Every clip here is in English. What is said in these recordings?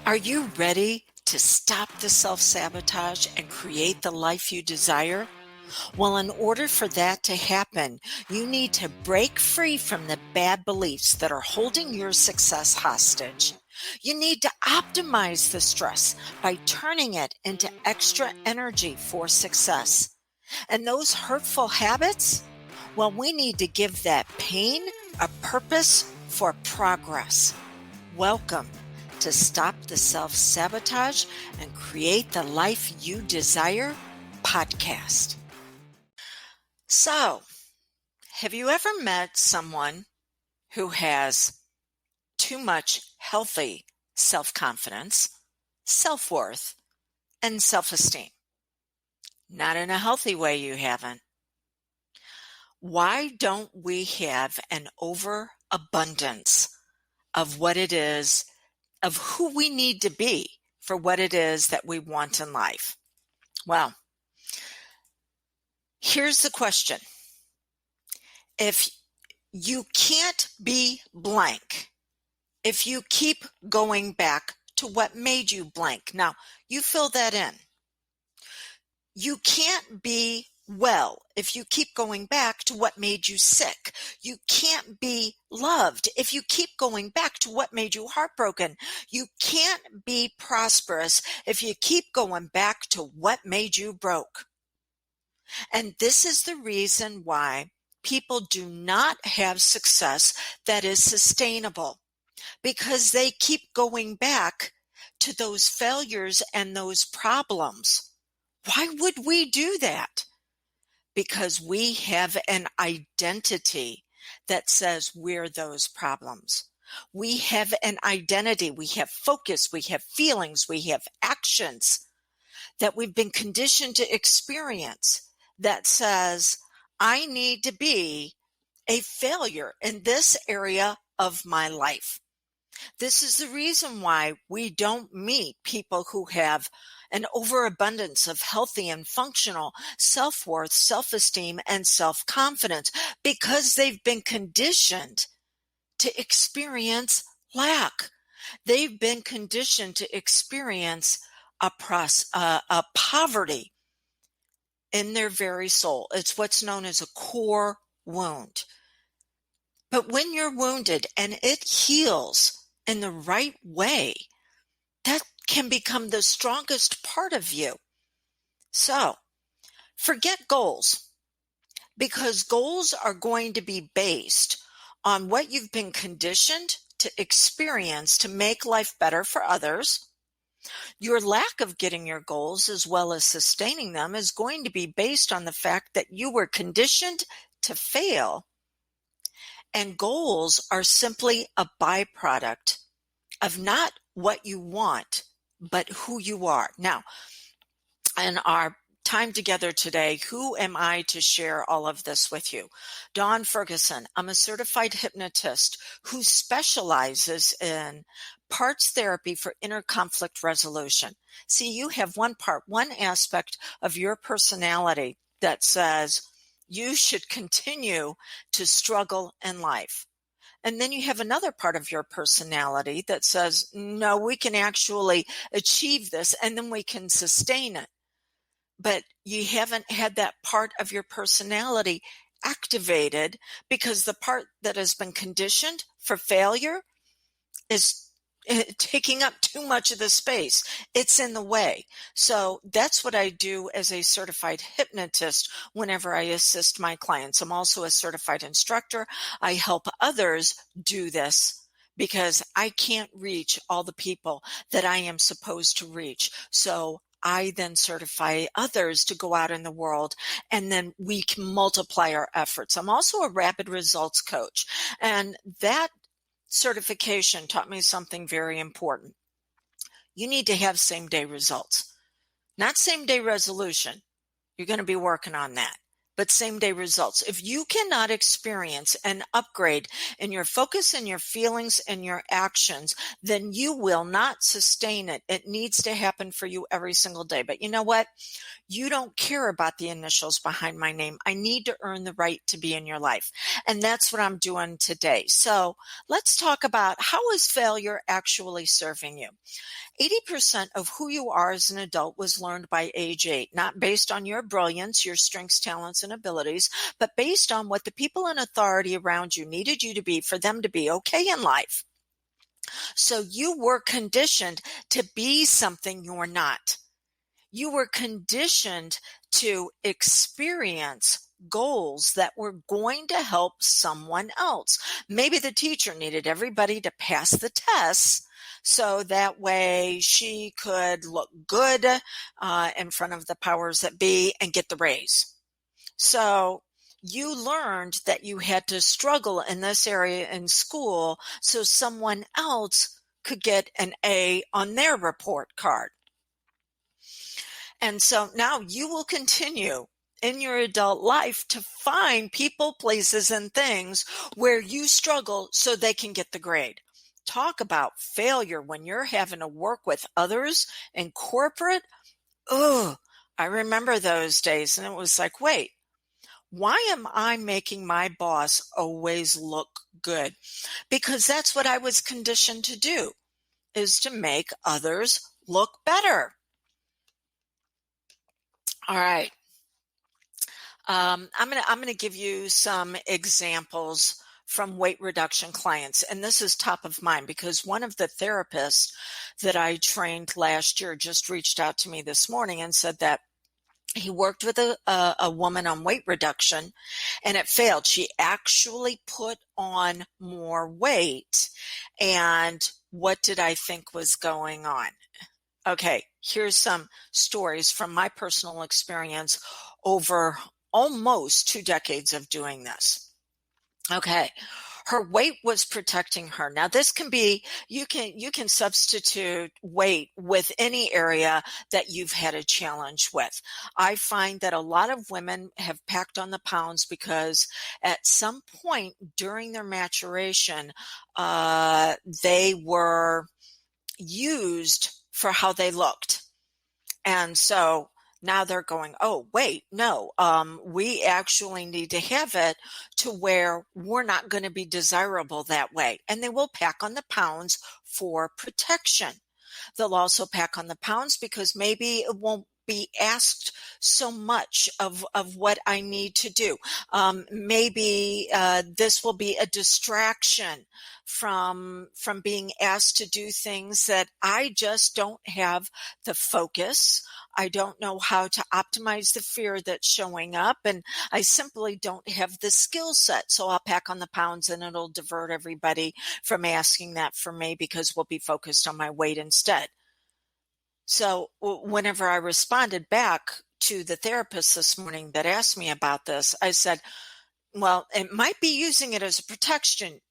Are you ready to stop the self-sabotage and create the life you desire? Well, in order for that to happen, you need to break free from the bad beliefs that are holding your success hostage. You need to optimize the stress by turning it into extra energy for success. And those hurtful habits? Well, we need to give that pain a purpose for progress. Welcome to Stop the Self-Sabotage and Create the Life You Desire podcast. So, have you ever met someone who has too much healthy self-confidence, self-worth, and self-esteem? Not in a healthy way, you haven't. Why don't we have an overabundance of what it is, of who we need to be for what it is that we want in life? Well, here's the question. If you can't be blank, if you keep going back to what made you blank, now you fill that in. You can't be well if you keep going back to what made you sick. You can't be loved if you keep going back to what made you heartbroken. You can't be prosperous if you keep going back to what made you broke. And this is the reason why people do not have success that is sustainable, because they keep going back to those failures and those problems. Why would we do that? Because we have an identity that says we're those problems. We have an identity, we have focus, we have feelings, we have actions that we've been conditioned to experience that says, I need to be a failure in this area of my life. This is the reason why we don't meet people who have an overabundance of healthy and functional self-worth, self-esteem, and self-confidence, because they've been conditioned to experience lack. They've been conditioned to experience a poverty in their very soul. It's what's known as a core wound. But when you're wounded and it heals in the right way, that can become the strongest part of you. So, forget goals, because goals are going to be based on what you've been conditioned to experience to make life better for others. Your lack of getting your goals as well as sustaining them is going to be based on the fact that you were conditioned to fail. And goals are simply a byproduct of not what you want, but who you are. Now, in our time together today, who am I to share all of this with you? Dawn Ferguson. I'm a certified hypnotist who specializes in parts therapy for inner conflict resolution. See, you have one aspect of your personality that says you should continue to struggle in life. And then you have another part of your personality that says, no, we can actually achieve this and then we can sustain it. But you haven't had that part of your personality activated, because the part that has been conditioned for failure is taking up too much of the space. It's in the way. So that's what I do as a certified hypnotist whenever I assist my clients. I'm also a certified instructor. I help others do this because I can't reach all the people that I am supposed to reach. So I then certify others to go out in the world, and then we can multiply our efforts. I'm also a rapid results coach, and that certification taught me something very important. You need to have same-day results, not same-day resolution. You're going to be working on that, but same day results. If you cannot experience an upgrade in your focus and your feelings and your actions, then you will not sustain it. It needs to happen for you every single day. But you know what? You don't care about the initials behind my name. I need to earn the right to be in your life. And that's what I'm doing today. So let's talk about, how is failure actually serving you? 80% of who you are as an adult was learned by age 8, not based on your brilliance, your strengths, talents, and abilities, but based on what the people in authority around you needed you to be for them to be okay in life. So you were conditioned to be something you're not. You were conditioned to experience goals that were going to help someone else. Maybe the teacher needed everybody to pass the tests so that way she could look good in front of the powers that be and get the raise. So you learned that you had to struggle in this area in school so someone else could get an A on their report card. And so now you will continue in your adult life to find people, places, and things where you struggle so they can get the grade. Talk about failure when you're having to work with others in corporate. Oh, I remember those days, and it was like, wait, why am I making my boss always look good? Because that's what I was conditioned to do, is to make others look better. All right. I'm gonna give you some examples from weight reduction clients, and this is top of mind because one of the therapists that I trained last year just reached out to me this morning and said that he worked with a woman on weight reduction and it failed. She actually put on more weight. And what did I think was going on? Okay, here's some stories from my personal experience over almost 2 decades of doing this. Okay. Her weight was protecting her. Now this can be, you can substitute weight with any area that you've had a challenge with. I find that a lot of women have packed on the pounds because at some point during their maturation, they were used for how they looked. And so now they're going, oh, wait, no, we actually need to have it to where we're not going to be desirable that way. And they will pack on the pounds for protection. They'll also pack on the pounds because maybe it won't be asked so much of what I need to do. Maybe this will be a distraction from being asked to do things that I just don't have the focus. I don't know how to optimize the fear that's showing up, and I simply don't have the skill set. So I'll pack on the pounds and it'll divert everybody from asking that for me because we'll be focused on my weight instead. So whenever I responded back to the therapist this morning that asked me about this, I said, well, it might be using it as a protection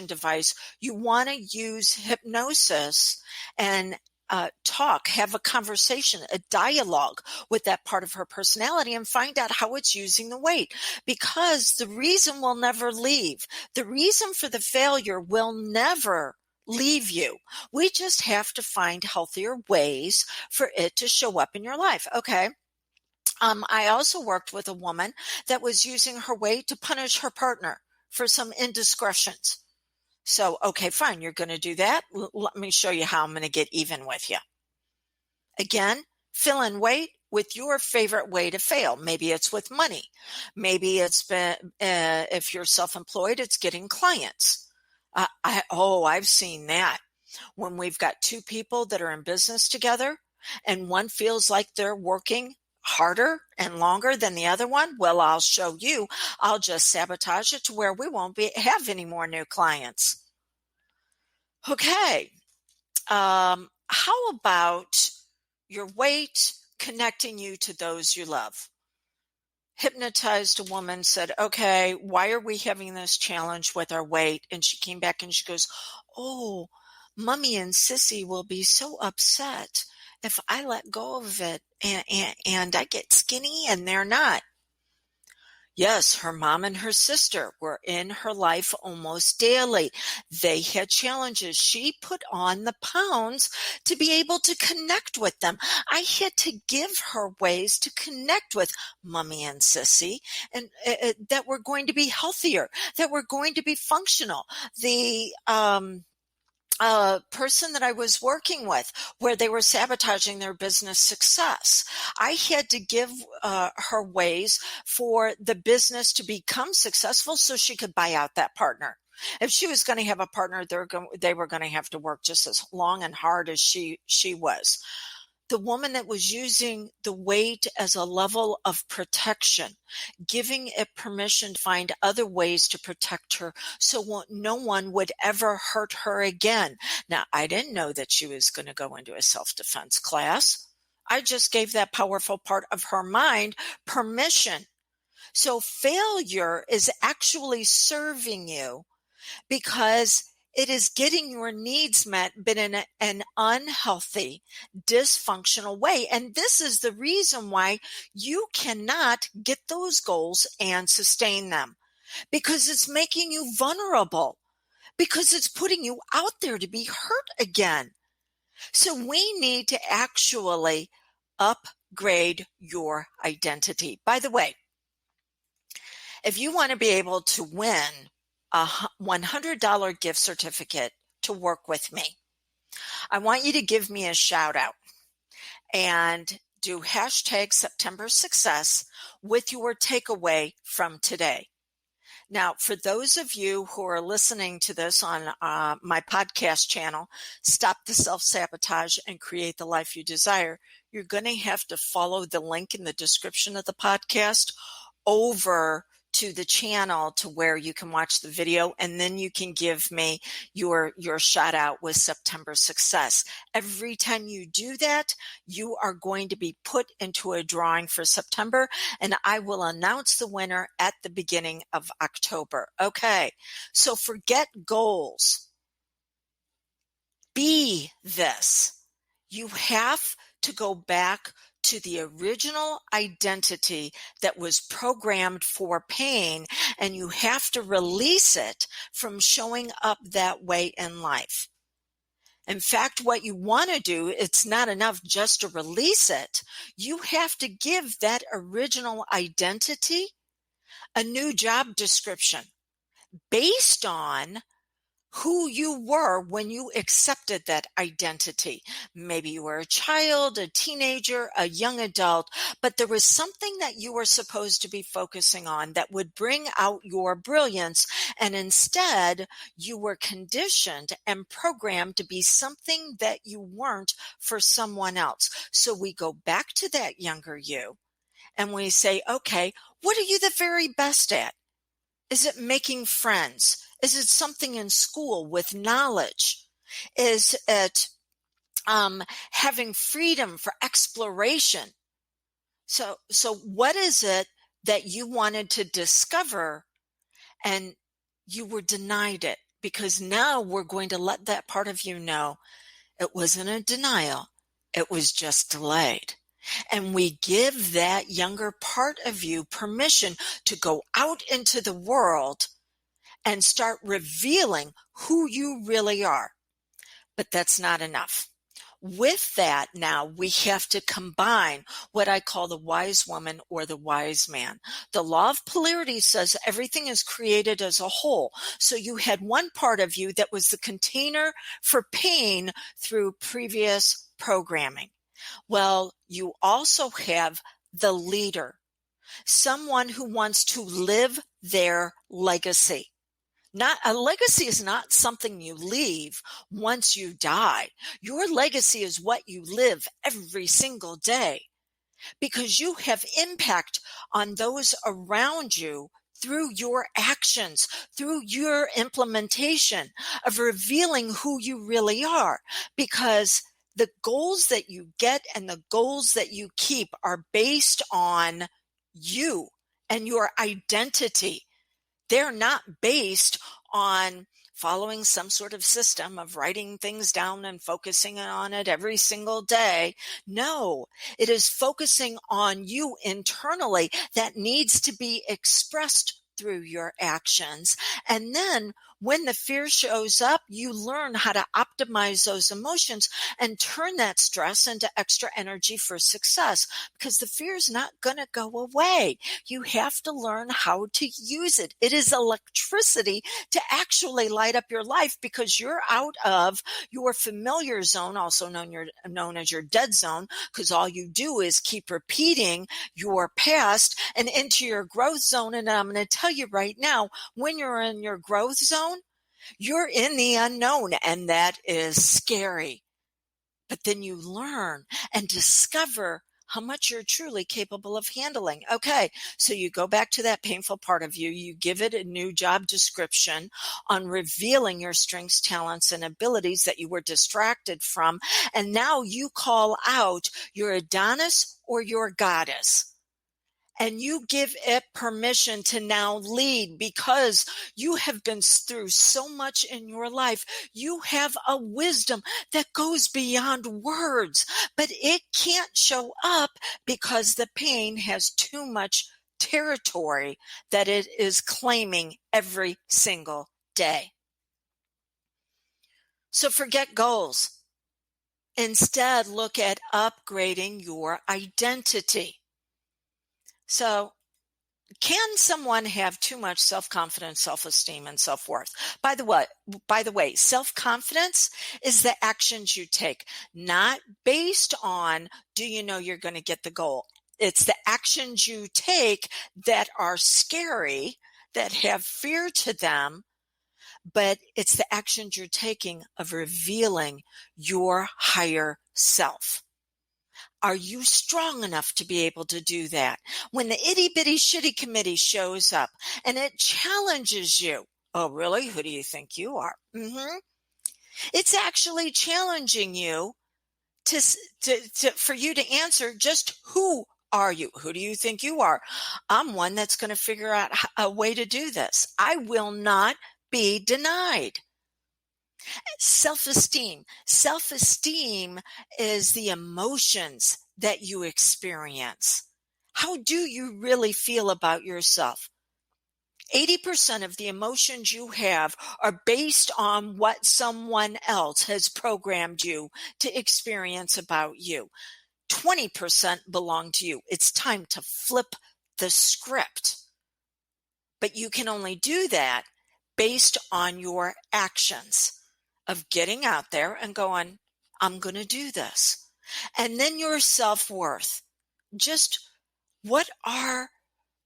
device. You want to use hypnosis and have a conversation, a dialogue with that part of her personality and find out how it's using the weight, because the reason will never leave. The reason for the failure will never leave you. We just have to find healthier ways for it to show up in your life. Okay. I also worked with a woman that was using her weight to punish her partner for some indiscretions. So, okay, fine, you're going to do that. Let me show you how I'm going to get even with you. Again, fill in weight with your favorite way to fail. Maybe it's with money. Maybe it's been, if you're self-employed, it's getting clients. I've seen that. When we've got two people that are in business together and one feels like they're working harder and longer than the other one, well, I'll show you. I'll just sabotage it to where we won't have any more new clients. Okay. How about your weight connecting you to those you love? Hypnotized a woman, said, okay, why are we having this challenge with our weight? And she came back and she goes, oh, Mommy and Sissy will be so upset if I let go of it and I get skinny and they're not. Yes, her mom and her sister were in her life almost daily. They had challenges. She put on the pounds to be able to connect with them. I had to give her ways to connect with mommy and sissy, and that were going to be healthier, that were going to be functional. The person that I was working with, where they were sabotaging their business success. I had to give her ways for the business to become successful so she could buy out that partner. If she was going to have a partner, they were going to have to work just as long and hard as she was. The woman that was using the weight as a level of protection, giving it permission to find other ways to protect her so no one would ever hurt her again. Now, I didn't know that she was going to go into a self-defense class. I just gave that powerful part of her mind permission. So failure is actually serving you because it is getting your needs met, but in an unhealthy, dysfunctional way. And this is the reason why you cannot get those goals and sustain them, because it's making you vulnerable, because it's putting you out there to be hurt again. So we need to actually upgrade your identity. By the way, if you want to be able to win a $100 gift certificate to work with me, I want you to give me a shout out and do hashtag September Success with your takeaway from today. Now, for those of you who are listening to this on my podcast channel, Stop the Self-Sabotage and Create the Life You Desire, you're going to have to follow the link in the description of the podcast over to the channel to where you can watch the video, and then you can give me your shout out with September Success. Every time you do that, you are going to be put into a drawing for September, and I will announce the winner at the beginning of October. Okay, so forget goals. Be this. You have to go back to the original identity that was programmed for pain, and you have to release it from showing up that way in life. In fact, what you want to do, it's not enough just to release it. You have to give that original identity a new job description based on who you were when you accepted that identity. Maybe you were a child, a teenager, a young adult, but there was something that you were supposed to be focusing on that would bring out your brilliance, and instead you were conditioned and programmed to be something that you weren't for someone else. So we go back to that younger you and we say, okay, what are you the very best at? Is it making friends? Is it something in school with knowledge? Is it having freedom for exploration? So what is it that you wanted to discover and you were denied it? Because now we're going to let that part of you know it wasn't a denial. It was just delayed. And we give that younger part of you permission to go out into the world and start revealing who you really are. But that's not enough. With that, now we have to combine what I call the wise woman or the wise man. The law of polarity says everything is created as a whole. So you had one part of you that was the container for pain through previous programming. Well, you also have the leader, someone who wants to live their legacy. A legacy is not something you leave once you die. Your legacy is what you live every single day, because you have impact on those around you through your actions, through your implementation of revealing who you really are. Because the goals that you get and the goals that you keep are based on you and your identity. They're not based on following some sort of system of writing things down and focusing on it every single day. No, it is focusing on you internally that needs to be expressed through your actions. And then when the fear shows up, you learn how to optimize those emotions and turn that stress into extra energy for success, because the fear is not going to go away. You have to learn how to use it. It is electricity to actually light up your life, because you're out of your familiar zone, also known as your dead zone, because all you do is keep repeating your past, and into your growth zone. And I'm going to tell you right now, when you're in your growth zone, you're in the unknown, and that is scary. But then you learn and discover how much you're truly capable of handling. Okay, so you go back to that painful part of you, you give it a new job description on revealing your strengths, talents, and abilities that you were distracted from, and now you call out your Adonis or your goddess. And you give it permission to now lead, because you have been through so much in your life. You have a wisdom that goes beyond words, but it can't show up because the pain has too much territory that it is claiming every single day. So forget goals. Instead, look at upgrading your identity. So, can someone have too much self-confidence, self-esteem, and self-worth? By the way, self-confidence is the actions you take, not based on, do you know you're going to get the goal? It's the actions you take that are scary, that have fear to them, but it's the actions you're taking of revealing your higher self. Are you strong enough to be able to do that? When the itty bitty shitty committee shows up and it challenges you, oh, really? Who do you think you are? It's actually challenging you for you to answer just who are you? Who do you think you are? I'm one that's going to figure out a way to do this. I will not be denied. Self-esteem. Self-esteem is the emotions that you experience. How do you really feel about yourself? 80% of the emotions you have are based on what someone else has programmed you to experience about you. 20% belong to you. It's time to flip the script. But you can only do that based on your actions of getting out there and going, I'm going to do this. And then your self-worth. Just what are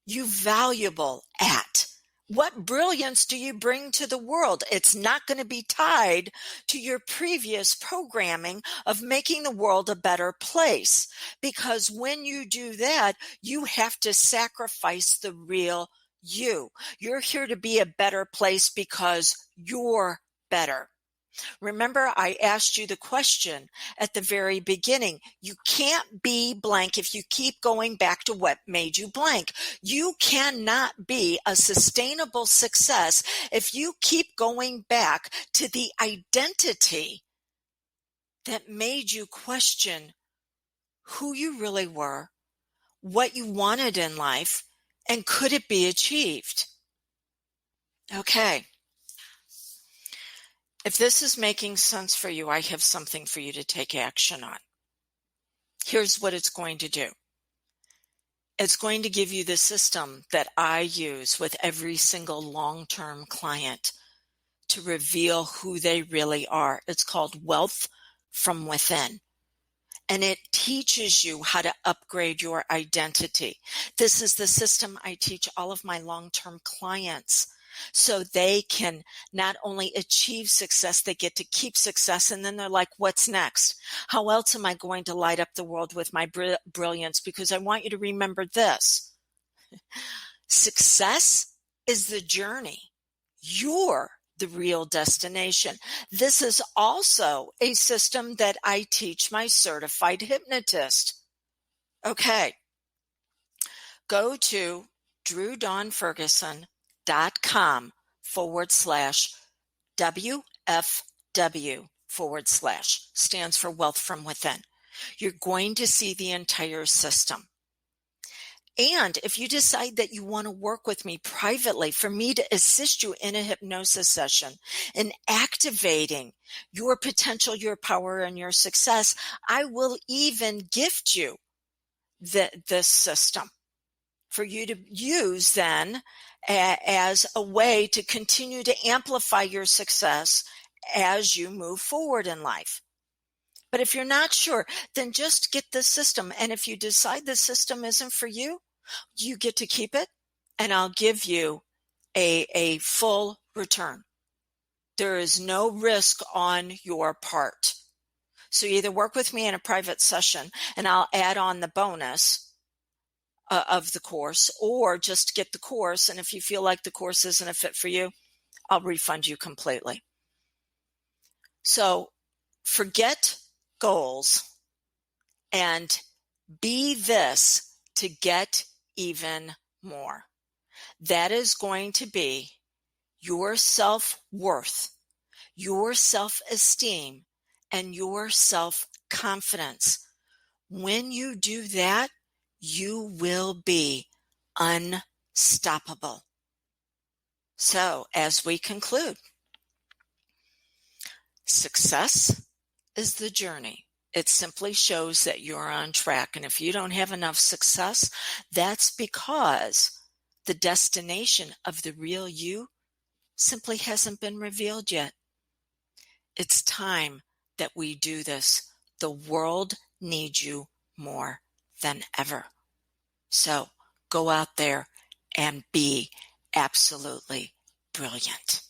you valuable at? What brilliance do you bring to the world? It's not going to be tied to your previous programming of making the world a better place. Because when you do that, you have to sacrifice the real you. You're here to be a better place because you're better. Remember, I asked you the question at the very beginning. You can't be blank if you keep going back to what made you blank. You cannot be a sustainable success if you keep going back to the identity that made you question who you really were, what you wanted in life, and could it be achieved? Okay. If this is making sense for you, I have something for you to take action on. Here's what it's going to do. It's going to give you the system that I use with every single long-term client to reveal who they really are. It's called Wealth from Within. And it teaches you how to upgrade your identity. This is the system I teach all of my long-term clients, so they can not only achieve success, they get to keep success. And then they're like, what's next? How else am I going to light up the world with my brilliance? Because I want you to remember this. Success is the journey. You're the real destination. This is also a system that I teach my certified hypnotist. Okay. Go to drewdawnferguson.com/ WFW / stands for Wealth from Within. You're going to see the entire system. And if you decide that you want to work with me privately for me to assist you in a hypnosis session in activating your potential, your power, and your success, I will even gift you this system for you to use then as a way to continue to amplify your success as you move forward in life. But if you're not sure, then just get the system. And if you decide the system isn't for you, you get to keep it, and I'll give you a full return. There is no risk on your part. So you either work with me in a private session, and I'll add on the bonus of the course, or just get the course. And if you feel like the course isn't a fit for you, I'll refund you completely. So forget goals and be this to get even more. That is going to be your self-worth, your self-esteem, and your self-confidence. When you do that, you will be unstoppable. So, as we conclude, success is the journey. It simply shows that you're on track. And if you don't have enough success, that's because the destination of the real you simply hasn't been revealed yet. It's time that we do this. The world needs you more than ever. So go out there and be absolutely brilliant.